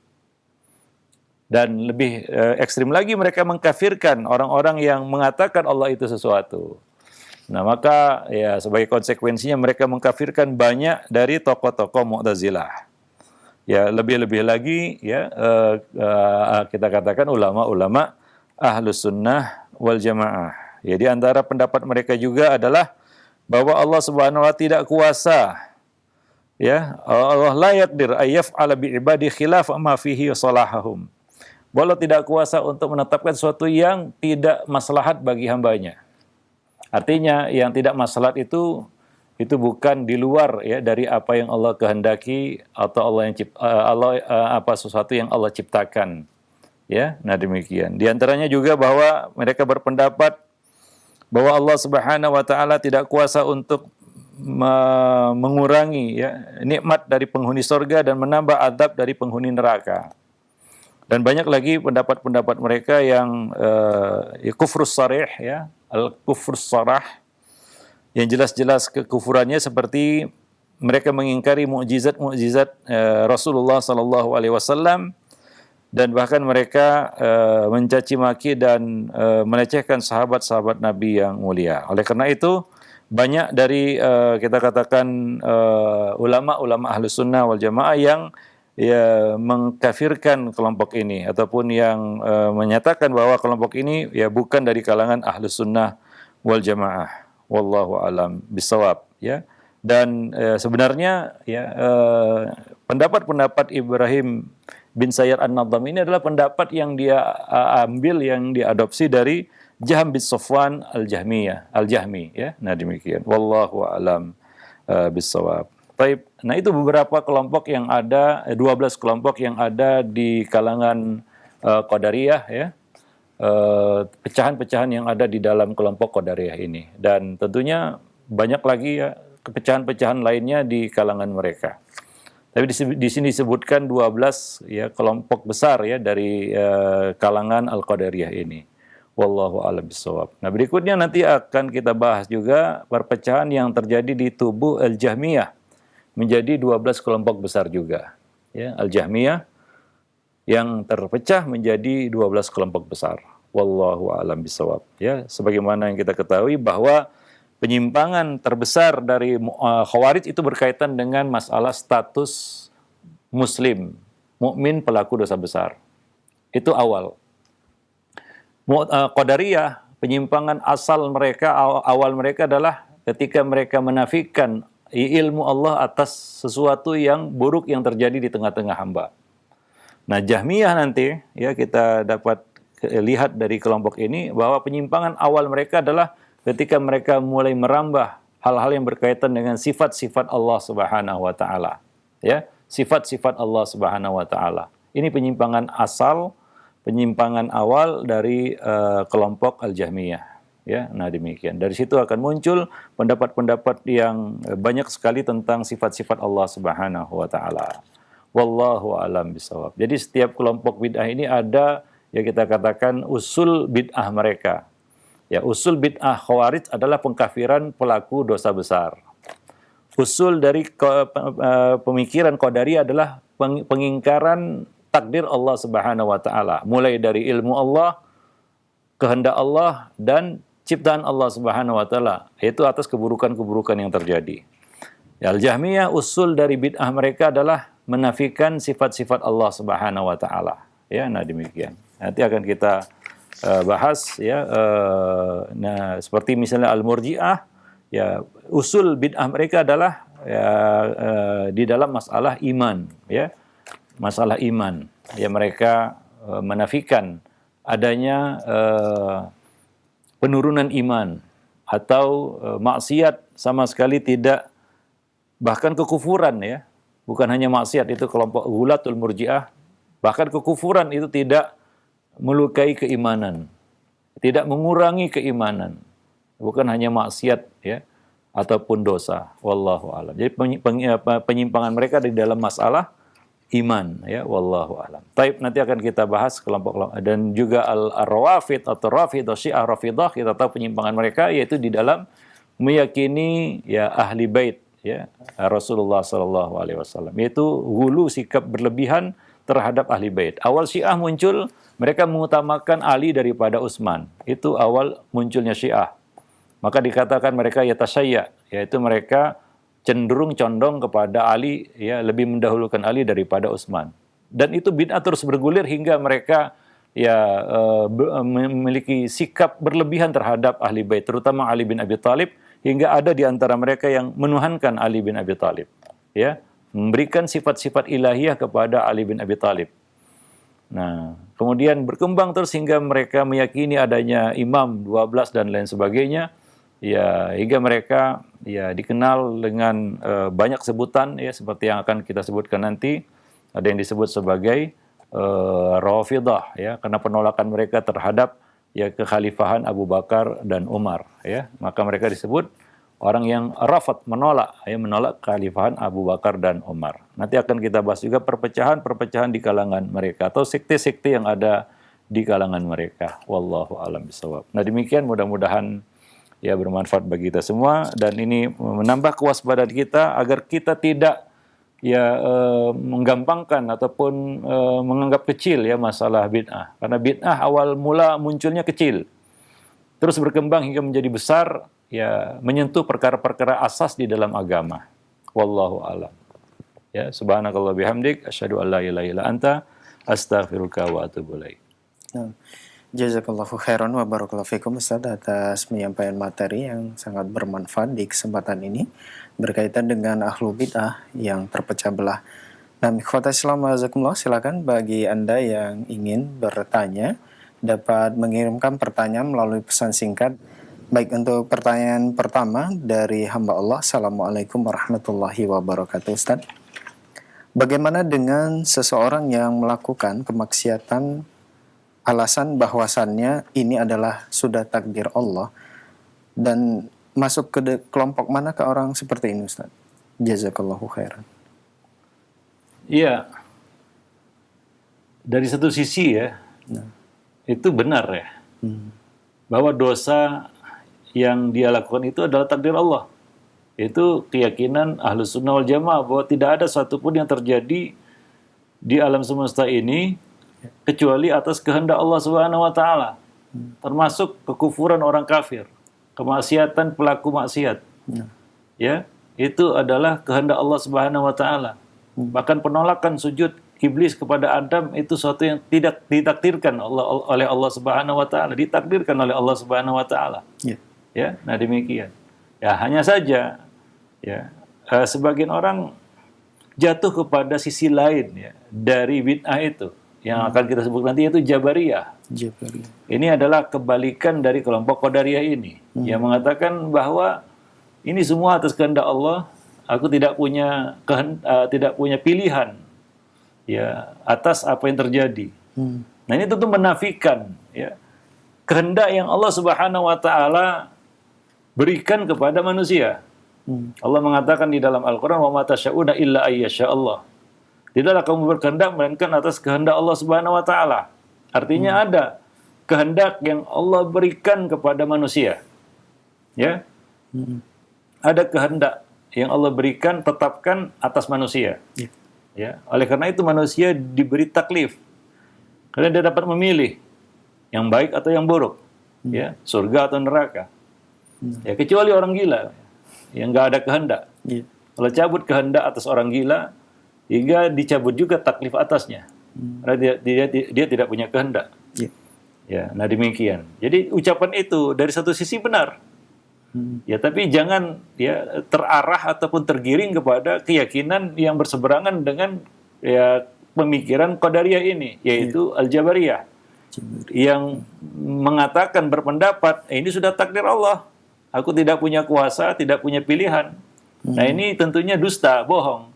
Dan lebih ekstrim lagi, mereka mengkafirkan orang-orang yang mengatakan Allah itu sesuatu. Nah, maka ya sebagai konsekuensinya mereka mengkafirkan banyak dari tokoh-tokoh Mu'tazilah. Ya, lebih-lebih lagi ya kita katakan ulama-ulama Ahlus Sunnah wal Jamaah. Ya, di antara pendapat mereka juga adalah bahwa Allah Subhanahu wa taala tidak kuasa. Ya, Allah la yaqdir ayyaf'ala bi ibadi khilaf ma fihi salahahum. Allah tidak kuasa untuk menetapkan sesuatu yang tidak maslahat bagi hambanya. Artinya yang tidak maslahat itu bukan di luar ya dari apa yang Allah kehendaki atau sesuatu yang Allah ciptakan. Ya, nah demikian. Di antaranya juga bahwa mereka berpendapat bahwa Allah Subhanahu wa taala tidak kuasa untuk mengurangi ya nikmat dari penghuni surga dan menambah adab dari penghuni neraka. Dan banyak lagi pendapat-pendapat mereka yang kufrus sarih ya, al-kufrus sarah, yang jelas-jelas kekufurannya seperti mereka mengingkari mukjizat-mukjizat Rasulullah sallallahu alaihi wasallam, dan bahkan mereka mencaci maki dan melecehkan sahabat-sahabat Nabi yang mulia. Oleh karena itu banyak dari kita katakan ulama-ulama Ahlus Sunnah wal Jamaah yang ya mengkafirkan kelompok ini ataupun yang menyatakan bahwa kelompok ini ya bukan dari kalangan Ahlus Sunnah wal Jamaah. Wallahu alam bisawab, ya. Dan sebenarnya ya pendapat-pendapat Ibrahim bin Sayyar An-Nadham ini adalah pendapat yang dia ambil, yang diadopsi dari Jahm bin Safwan Al-Jahmi, ya. Nah, demikian. Wallahu alam bisawab. Baik. Nah, itu beberapa kelompok yang ada, 12 kelompok yang ada di kalangan Qadariyah, ya. Pecahan-pecahan yang ada di dalam kelompok Qadariyah ini. Dan tentunya banyak lagi ya pecahan-pecahan lainnya di kalangan mereka. Tapi di sini disebutkan 12 ya kelompok besar ya dari kalangan Al-Qadariyah ini. Wallahu a'lam bishawab. Nah, berikutnya nanti akan kita bahas juga perpecahan yang terjadi di tubuh Al-Jahmiyah menjadi 12 kelompok besar juga. Ya, Al-Jahmiyah yang terpecah menjadi 12 kelompok besar. Wallahu a'lam bishawab. Ya, sebagaimana yang kita ketahui bahwa penyimpangan terbesar dari Khawarij itu berkaitan dengan masalah status muslim, mukmin pelaku dosa besar. Itu awal. Qadariyah, penyimpangan asal mereka, awal mereka adalah ketika mereka menafikan ilmu Allah atas sesuatu yang buruk yang terjadi di tengah-tengah hamba. Nah, Jahmiyah nanti ya kita dapat lihat dari kelompok ini bahwa penyimpangan awal mereka adalah ketika mereka mulai merambah hal-hal yang berkaitan dengan sifat-sifat Allah Subhanahu wa taala. Ya, sifat-sifat Allah Subhanahu wa taala. Ini penyimpangan asal, penyimpangan awal dari kelompok Al-Jahmiyah. Ya, nah demikian. Dari situ akan muncul pendapat-pendapat yang banyak sekali tentang sifat-sifat Allah Subhanahu wa taala. Wallahu alam bisawab. Jadi setiap kelompok bid'ah ini ada ya kita katakan usul bid'ah mereka. Ya, usul bid'ah Khawarij adalah pengkafiran pelaku dosa besar. Usul dari pemikiran Qadariyah adalah pengingkaran takdir Allah Subhanahu wa taala, mulai dari ilmu Allah, kehendak Allah dan ciptaan Allah Subhanahu wa taala, yaitu atas keburukan-keburukan yang terjadi. Ya, Al-Jahmiyah usul dari bid'ah mereka adalah menafikan sifat-sifat Allah Subhanahu wa taala. Ya, nah demikian. Nanti akan kita bahas ya. Nah, seperti misalnya Al-Murji'ah, ya usul bid'ah mereka adalah ya di dalam masalah iman, ya. Masalah iman, ya mereka menafikan adanya penurunan iman atau maksiat sama sekali tidak, bahkan kekufuran ya, bukan hanya maksiat, itu kelompok Ghulatul Murji'ah, bahkan kekufuran itu tidak melukai keimanan, tidak mengurangi keimanan, bukan hanya maksiat ya ataupun dosa. Wallahu a'lam. Jadi penyimpangan mereka di dalam masalah iman ya, wallahu alam. Taib, nanti akan kita bahas kelompok dan juga al-Rawafid atau Rafidah, Syiah Rafidah, kita tahu penyimpangan mereka yaitu di dalam meyakini ya ahli bait ya Rasulullah sallallahu alaihi wasallam, yaitu hulu, sikap berlebihan terhadap ahli bait. Awal Syiah muncul, mereka mengutamakan Ali daripada Utsman. Itu awal munculnya Syiah. Maka dikatakan mereka yatasayya, yaitu mereka cenderung condong kepada Ali, ya lebih mendahulukan Ali daripada Utsman. Dan itu bid'ah terus bergulir hingga mereka ya memiliki sikap berlebihan terhadap ahli bait, terutama Ali bin Abi Thalib, hingga ada di antara mereka yang menuhankan Ali bin Abi Thalib, ya, memberikan sifat-sifat ilahiyah kepada Ali bin Abi Thalib. Nah, kemudian berkembang terus hingga mereka meyakini adanya imam 12 dan lain sebagainya. Ya, hingga mereka ya dikenal dengan banyak sebutan ya, seperti yang akan kita sebutkan nanti. Ada yang disebut sebagai Rafidah ya, karena penolakan mereka terhadap ya kekhalifahan Abu Bakar dan Umar ya. Maka mereka disebut orang yang rafad, menolak kekhalifahan Abu Bakar dan Umar. Nanti akan kita bahas juga perpecahan di kalangan mereka atau sekte-sekte yang ada di kalangan mereka. Wallahu a'lam bishawab. Nah, demikian, mudah-mudahan ya bermanfaat bagi kita semua, dan ini menambah kewaspadaan kita agar kita tidak ya menggampangkan ataupun menganggap kecil ya masalah bid'ah. Karena bid'ah awal mula munculnya kecil, terus berkembang hingga menjadi besar, ya menyentuh perkara-perkara asas di dalam agama. Wallahu a'lam. Ya, subhanakallah bihamdik asyhadu an la ilaha illa anta astaghfiruka wa atubu ilaik. Nah, jazakallahu khairan wa barakallahu fikum Ustaz atas penyampaian materi yang sangat bermanfaat di kesempatan ini berkaitan dengan ahlu bid'ah yang terpecah belah. Nah, ikhwata Islam wajazakumullah, silakan bagi Anda yang ingin bertanya dapat mengirimkan pertanyaan melalui pesan singkat. Baik, untuk pertanyaan pertama dari hamba Allah. Assalamualaikum warahmatullahi wabarakatuh Ustaz. Bagaimana dengan seseorang yang melakukan kemaksiatan alasan bahwasannya ini adalah sudah takdir Allah, dan masuk ke kelompok mana ke orang seperti ini Ustaz? Jazakallahu khairan. Iya, dari satu sisi ya, itu benar ya, bahwa dosa yang dia lakukan itu adalah takdir Allah. Itu keyakinan Ahlus Sunnah wal Jamaah, bahwa tidak ada satupun yang terjadi di alam semesta ini kecuali atas kehendak Allah Subhanahu wa taala. Termasuk kekufuran orang kafir, kemaksiatan pelaku maksiat. Ya, itu adalah kehendak Allah Subhanahu wa taala. Bahkan penolakan sujud iblis kepada Adam itu suatu yang tidak ditakdirkan oleh Allah Subhanahu wa taala, ditakdirkan oleh Allah Subhanahu wa taala. Ya, nah demikian. Ya, hanya saja ya, sebagian orang jatuh kepada sisi lain ya dari bid'ah itu yang akan kita sebut nanti, yaitu Jabariyah. Ini adalah kebalikan dari kelompok Qadariyah ini yang mengatakan bahwa ini semua atas kehendak Allah, aku tidak punya pilihan ya atas apa yang terjadi. Nah, ini tentu menafikan ya kehendak yang Allah Subhanahu wa taala berikan kepada manusia. Allah mengatakan di dalam Al-Quran, wa ma tasyauna illa ayyasha Allah. Tidaklah kamu berkehendak melainkan atas kehendak Allah Subhanahu wa taala. Artinya ada kehendak yang Allah berikan kepada manusia. Ya. Ada kehendak yang Allah berikan, tetapkan atas manusia. Ya. Oleh karena itu manusia diberi taklif. Karena dia dapat memilih yang baik atau yang buruk. Ya, surga atau neraka. Ya, kecuali orang gila yang nggak ada kehendak. Kalau cabut kehendak atas orang gila, hingga dicabut juga taklif atasnya. Karena dia tidak punya kehendak. Ya, nah demikian. Jadi ucapan itu dari satu sisi benar. Ya, tapi jangan ya terarah ataupun tergiring kepada keyakinan yang berseberangan dengan ya pemikiran Qadariyah ini, yaitu Al-Jabariyah. Yang mengatakan, berpendapat, ini sudah takdir Allah. Aku tidak punya kuasa, tidak punya pilihan. Nah, ini tentunya dusta, bohong.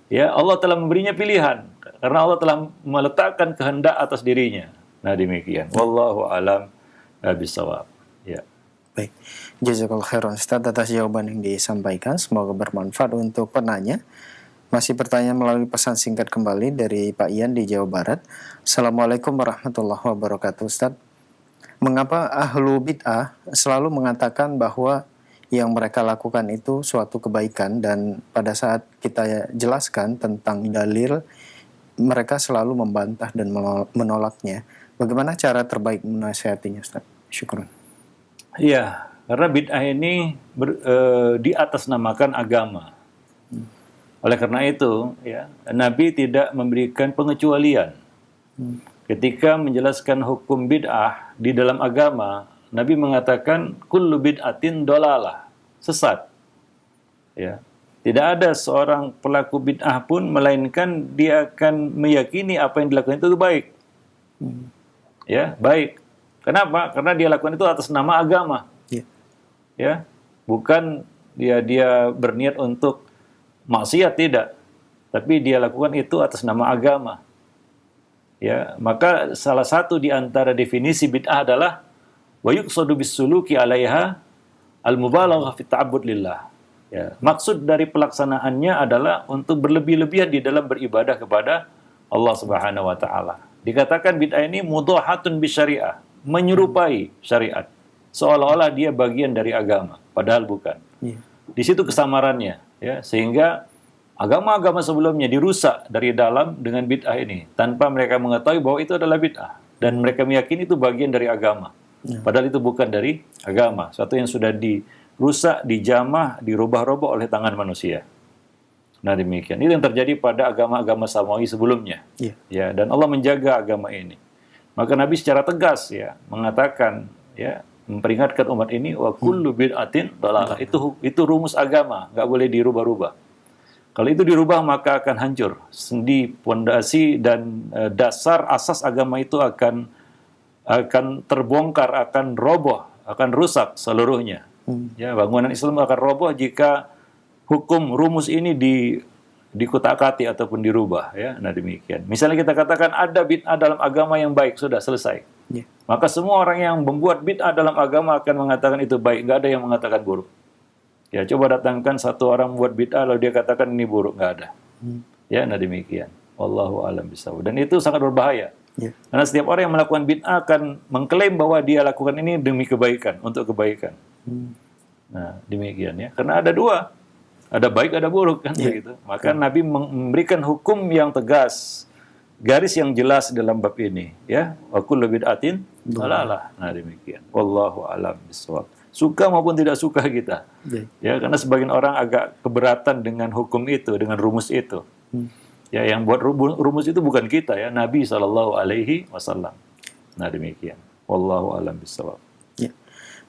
Ya, Allah telah memberinya pilihan karena Allah telah meletakkan kehendak atas dirinya. Nah, demikian. Wallahu a'lam bishawab. Ya. Baik. Jazakallahu khairan Ustaz atas jawaban yang disampaikan. Semoga bermanfaat untuk penanya. Masih pertanyaan melalui pesan singkat kembali dari Pak Ian di Jawa Barat. Assalamualaikum warahmatullahi wabarakatuh Ustaz. Mengapa ahlu bid'ah selalu mengatakan bahwa yang mereka lakukan itu suatu kebaikan, dan pada saat kita jelaskan tentang dalil, mereka selalu membantah dan menolaknya. Bagaimana cara terbaik menasihatinya Ustaz? Syukran. Iya, karena bid'ah ini diatasnamakan agama. Oleh karena itu, ya, Nabi tidak memberikan pengecualian. Ketika menjelaskan hukum bid'ah di dalam agama, Nabi mengatakan kullu bid'atin dolalah, sesat. Ya. Tidak ada seorang pelaku bid'ah pun melainkan dia akan meyakini apa yang dilakukan itu baik. Ya, baik. Kenapa? Karena dia lakukan itu atas nama agama. Ya. Bukan dia berniat untuk maksiat, tidak. Tapi dia lakukan itu atas nama agama. Ya, maka salah satu di antara definisi bid'ah adalah wa yuqsadu bis-suluki 'alaiha al-mubalaghah fi ta'abbud lillah. Ya, maksud dari pelaksanaannya adalah untuk berlebih-lebihan di dalam beribadah kepada Allah Subhanahu wa taala. Dikatakan bid'ah ini mudhahatun bisyariah, menyerupai syariat. Seolah-olah dia bagian dari agama, padahal bukan. Di situ kesamarannya, ya, sehingga agama-agama sebelumnya dirusak dari dalam dengan bid'ah ini tanpa mereka mengetahui bahwa itu adalah bid'ah, dan mereka meyakini itu bagian dari agama. Padahal itu bukan dari agama, suatu yang sudah dirusak, dijamah, dirubah-rubah oleh tangan manusia. Nah demikian. Itu yang terjadi pada agama-agama samawi sebelumnya. Iya. Ya, dan Allah menjaga agama ini. Maka Nabi secara tegas ya mengatakan ya memperingatkan umat ini wa kullu bid'atin dhalalah. Itu rumus agama, nggak boleh dirubah-rubah. Kalau itu dirubah maka akan hancur. Sendi, pondasi dan dasar asas agama itu akan terbongkar, akan roboh, akan rusak seluruhnya. Ya, bangunan Islam akan roboh jika hukum rumus ini dikutak-atik ataupun dirubah, ya. Nah demikian. Misalnya kita katakan ada bid'ah dalam agama yang baik, sudah selesai. Yeah. Maka semua orang yang membuat bid'ah dalam agama akan mengatakan itu baik, nggak ada yang mengatakan buruk. Ya, coba datangkan satu orang membuat bid'ah lalu dia katakan ini buruk, nggak ada. Ya, nah demikian. Wallahu a'lam bishawab. Dan itu sangat berbahaya. Yeah. Karena setiap orang yang melakukan bid'ah akan mengklaim bahwa dia lakukan ini demi kebaikan, untuk kebaikan. Nah, demikian ya. Karena ada dua. Ada baik, ada buruk kan begitu. Maka Nabi memberikan hukum yang tegas, garis yang jelas dalam bab ini, ya. Wa kullu bid'atin dhalalah. Nah, demikian. Wallahu a'lam bishawab. Suka maupun tidak suka kita. Ya, karena sebagian orang agak keberatan dengan hukum itu, dengan rumus itu. Ya, yang buat rumus itu bukan kita ya, Nabi sallallahu alaihi wasallam. Nah, demikian. Wallahu a'lam bishawab. Ya.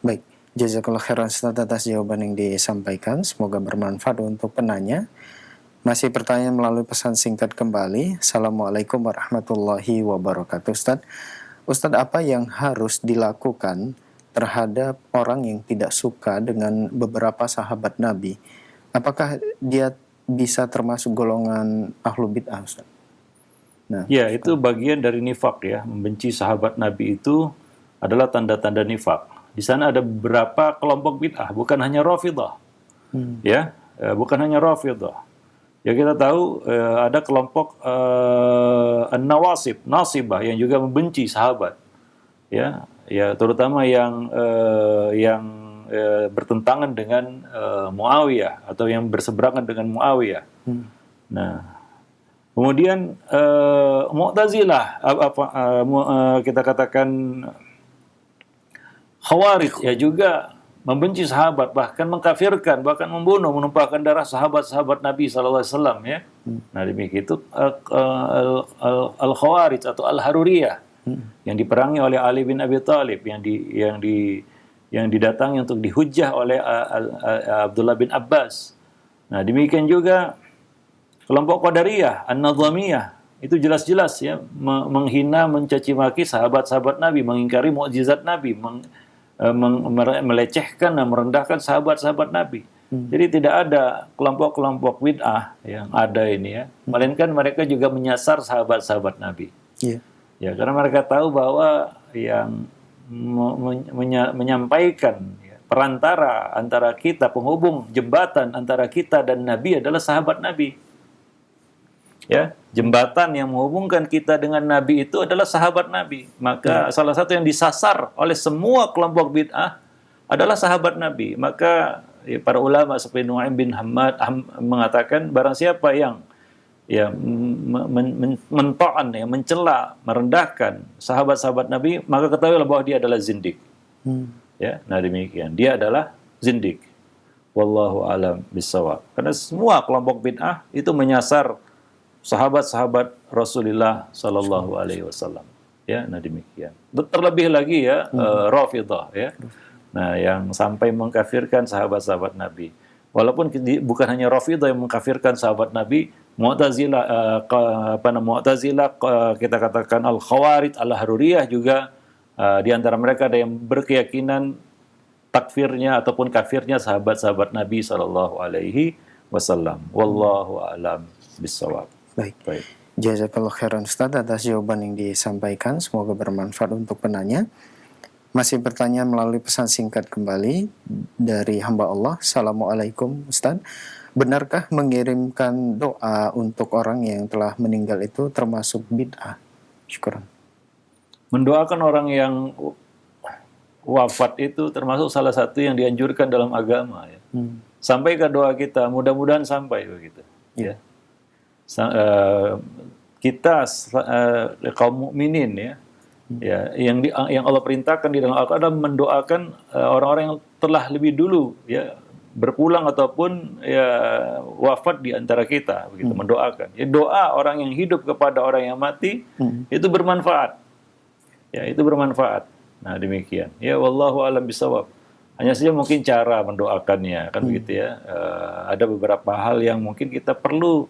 Baik. Jazakallah khairan Ustaz atas jawaban yang disampaikan. Semoga bermanfaat untuk penanya. Masih pertanyaan melalui pesan singkat kembali. Assalamualaikum warahmatullahi wabarakatuh. Ustaz, apa yang harus dilakukan terhadap orang yang tidak suka dengan beberapa sahabat Nabi? Apakah dia bisa termasuk golongan ahlu bid'ah, Ustaz? Nah, ya, itu bagian dari nifak ya. Membenci sahabat Nabi itu adalah tanda-tanda nifak. Di sana ada beberapa kelompok bid'ah, bukan hanya Rafidhah. Ya, bukan hanya Rafidhah. Ya, kita tahu ada kelompok An-Nawasib, Nasibah yang juga membenci sahabat. Ya, terutama yang bertentangan dengan Muawiyah atau yang berseberangan dengan Muawiyah. Nah, kemudian Mu'tazilah, kita katakan Khawarij ya juga membenci sahabat, bahkan mengkafirkan, bahkan membunuh, menumpahkan darah sahabat-sahabat Nabi SAW ya. Nah demikian itu Al-Khawarij atau Al-Haruriyah yang diperangi oleh Ali bin Abi Thalib, yang didatangi untuk dihujjah oleh Abdullah bin Abbas. Nah demikian juga kelompok Qadariyah, An-Nadhamiyah, itu jelas-jelas ya menghina, mencaci maki sahabat-sahabat Nabi, mengingkari mukjizat Nabi, melecehkan dan merendahkan sahabat-sahabat Nabi. Jadi tidak ada kelompok-kelompok bid'ah yang ada ini ya, melainkan mereka juga menyasar sahabat-sahabat Nabi. Ya, karena mereka tahu bahwa yang menyampaikan ya, perantara antara kita, penghubung jembatan antara kita dan Nabi adalah sahabat Nabi. Ya, jembatan yang menghubungkan kita dengan Nabi itu adalah sahabat Nabi. Maka salah satu yang disasar oleh semua kelompok bid'ah adalah sahabat Nabi. Maka ya, para ulama seperti Nu'aim bin Hammad mengatakan barang siapa yang ya mento'an ya, mencela, merendahkan sahabat-sahabat Nabi, maka ketahuilah bahwa dia adalah zindik. Ya, nah demikian. Dia adalah zindik. Wallahu a'lam bishawab. Karena semua kelompok bid'ah itu menyasar sahabat-sahabat Rasulullah Sallallahu Alaihi Wasallam. Ya, nah demikian. Terlebih lagi ya Rafidhah ya. Nah, yang sampai mengkafirkan sahabat-sahabat Nabi. Walaupun bukan hanya Rafidhah yang mengkafirkan sahabat Nabi, Mu'tazilah, kita katakan Al-Khawarij, Al-Haruriyah juga di antara mereka ada yang berkeyakinan takfirnya ataupun kafirnya sahabat-sahabat Nabi Sallallahu Alaihi Wasallam. Wallahu a'lam bishawab. Baik. Jazakallah khairan Ustaz atas jawaban yang disampaikan. Semoga bermanfaat untuk penanya. Masih pertanyaan melalui pesan singkat kembali dari hamba Allah. Assalamualaikum Ustaz. Benarkah mengirimkan doa untuk orang yang telah meninggal itu termasuk bid'ah? Syukran. Mendoakan orang yang wafat itu termasuk salah satu yang dianjurkan dalam agama ya. Sampaikan doa kita, mudah-mudahan sampai begitu. Ya. Kita kaum mukminin ya, yang Allah perintahkan di dalam Al-Quran adalah mendoakan orang-orang yang telah lebih dulu ya berpulang ataupun ya wafat di antara kita, begitu mendoakan. Ya, doa orang yang hidup kepada orang yang mati itu bermanfaat. Ya, itu bermanfaat. Nah, demikian. Ya, wallahu alam bisawab. Hanya saja mungkin cara mendoakannya kan begitu ya. Ada beberapa hal yang mungkin kita perlu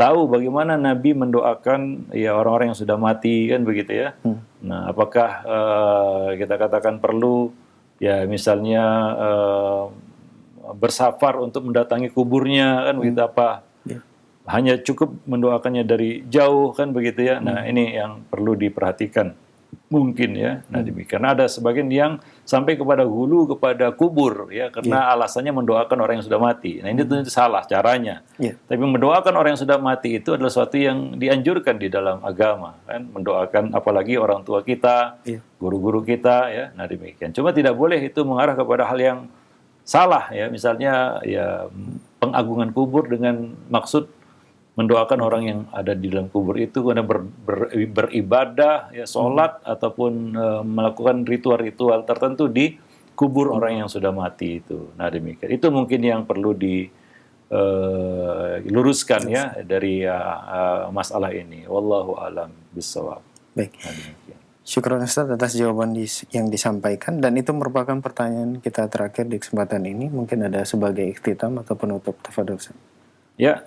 tahu bagaimana Nabi mendoakan ya orang-orang yang sudah mati kan begitu ya. Nah, apakah kita katakan perlu ya misalnya bersafar untuk mendatangi kuburnya kan begitu apa? Hanya cukup mendoakannya dari jauh kan begitu ya. Nah, ini yang perlu diperhatikan. Mungkin ya, nah demikian. Karena ada sebagian yang sampai kepada hulu kepada kubur ya, karena alasannya mendoakan orang yang sudah mati. Nah ini tentu salah caranya. Tapi mendoakan orang yang sudah mati itu adalah sesuatu yang dianjurkan di dalam agama, kan? Mendoakan apalagi orang tua kita, guru-guru kita ya. Nah demikian. Cuma tidak boleh itu mengarah kepada hal yang salah ya, misalnya ya pengagungan kubur dengan maksud mendoakan orang yang ada di dalam kubur itu karena beribadah, ya sholat ataupun melakukan ritual-ritual tertentu di kubur orang yang sudah mati itu. Nah demikian. Itu mungkin yang perlu diluruskan ya dari masalah ini. Wallahu alam bissawab. Baik. Nah, demikian. Syukran Ustaz atas jawaban yang disampaikan, dan itu merupakan pertanyaan kita terakhir di kesempatan ini. Mungkin ada sebagai ikhtitam atau penutup. Tafadhol Ustaz. Ya,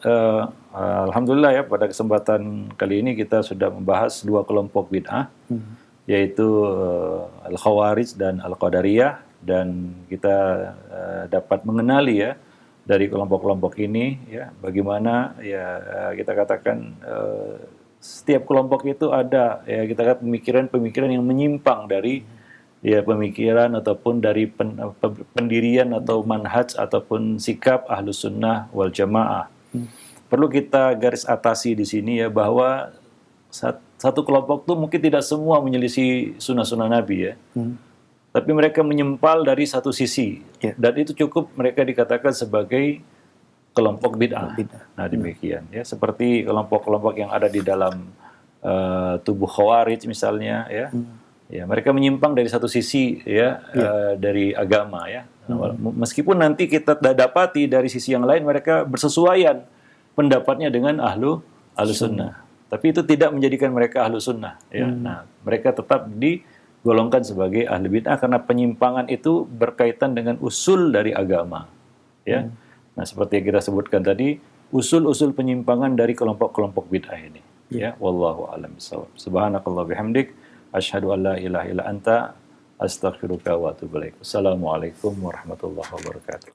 alhamdulillah ya pada kesempatan kali ini kita sudah membahas dua kelompok bid'ah, yaitu Al-Khawarij dan Al-Qadariyah, dan kita dapat mengenali ya dari kelompok-kelompok ini ya bagaimana ya kita katakan setiap kelompok itu ada ya kita katakan pemikiran-pemikiran yang menyimpang dari ya pemikiran ataupun dari pendirian atau manhaj ataupun sikap Ahlus Sunnah wal Jamaah. Perlu kita garis atasi di sini ya bahwa satu kelompok itu mungkin tidak semua menyelisih sunnah-sunnah Nabi ya, tapi mereka menyempal dari satu sisi dan itu cukup mereka dikatakan sebagai kelompok bid'ah. Nah demikian ya, seperti kelompok-kelompok yang ada di dalam tubuh Khawarij misalnya ya. Ya, mereka menyimpang dari satu sisi ya dari agama ya. Meskipun nanti kita dapati dari sisi yang lain mereka bersesuaian pendapatnya dengan ahlu sunnah. Tapi itu tidak menjadikan mereka ahlu sunnah ya. Nah, mereka tetap digolongkan sebagai ahli bid'ah karena penyimpangan itu berkaitan dengan usul dari agama ya. Nah, seperti yang kita sebutkan tadi, usul-usul penyimpangan dari kelompok-kelompok bid'ah ini ya. Wallahu a'lam bishawab. Subhanakallah bihamdik asyhadu an la ilaha illa anta astaghfiruka wa atubu ilaik. Assalamualaikum warahmatullahi wabarakatuh.